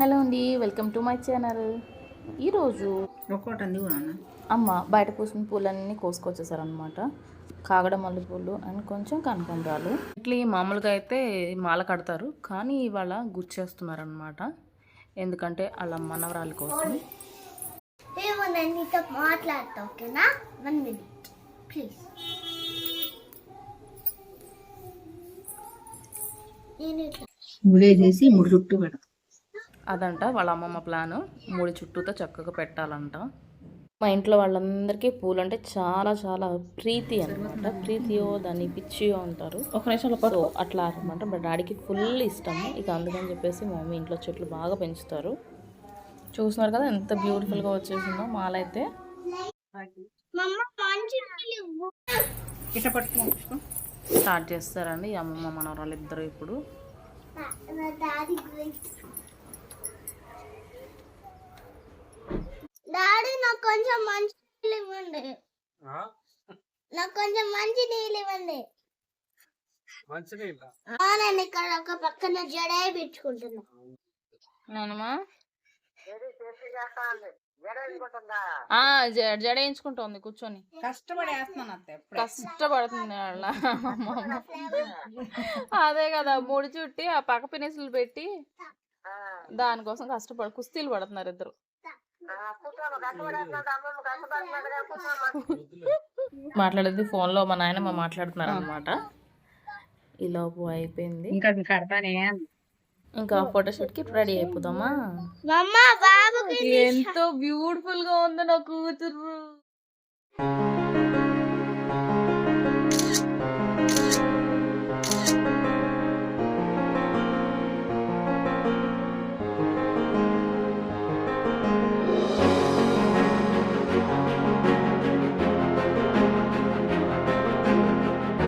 Hello అండి, welcome to my channel. ఈరోజు ఒక్కోటి అమ్మ బయట పూసిన పూలన్నీ కోసుకొచ్చేసారనమాట. కాగడ మల్లెపూలు అండ్ కొంచెం కనకాంబరాలు. ఇట్లా మామూలుగా అయితే మాల కడతారు, కానీ ఇవాళ గుచ్చేస్తున్నారనమాట. ఎందుకంటే అలా మనవరాలి కోసం. మాట్లాడతా ఓకేనా? 1 minute ప్లీజ్. ముడేసేసి ముడి చుట్టూ పెడతాం. అదంట వాళ్ళ అమ్మమ్మ ప్లాను. ముడి చుట్టూతో చక్కగా పెట్టాలంట. మా ఇంట్లో వాళ్ళందరికీ పూలు అంటే చాలా చాలా ప్రీతి అనమాట. ప్రీతియో దాన్ని పిచ్చియో అంటారు. ఒక నిమిషంలో పాటు అట్లా అనమాట. మా డాడీకి ఫుల్ ఇష్టము. ఇక అందుకని చెప్పేసి మా మమ్మీ ఇంట్లో చెట్లు బాగా పెంచుతారు. చూస్తున్నారు కదా ఎంత బ్యూటిఫుల్గా వచ్చేసిందో మాల అయితే. స్టార్ట్ చేస్తారండి ఈ అమ్మమ్మ మనవరాలు ఇద్దరు. ఇప్పుడు డాడీ నాకు కొంచెం మంచి నీళ్ళు ఇవ్వండి. నాకు కొంచెం మంచి నీళ్ళు ఇవ్వండి. నేను ఇక్కడ ఒక పక్కన జడే పెట్టుకుంటున్నా. నానమ్మా జడ వేయించుకుంటుంది కూర్చొని. కష్టపడుతుంది వాళ్ళ అదే కదా, ముడి చుట్టి ఆ పక్క పినిసులు పెట్టి దానికోసం కష్టపడి కుస్తీలు పడుతున్నారు ఇద్దరు. మాట్లాడేది ఫోన్ లో మా నాయనమ్మ మాట్లాడుతున్నారు అనమాట. ఈలోపు అయిపోయింది. ఇంకా ఫోటోషూట్ కి రెడీ అయిపోదామా. ఎంతో బ్యూటిఫుల్ గా ఉంది నా కూతురు.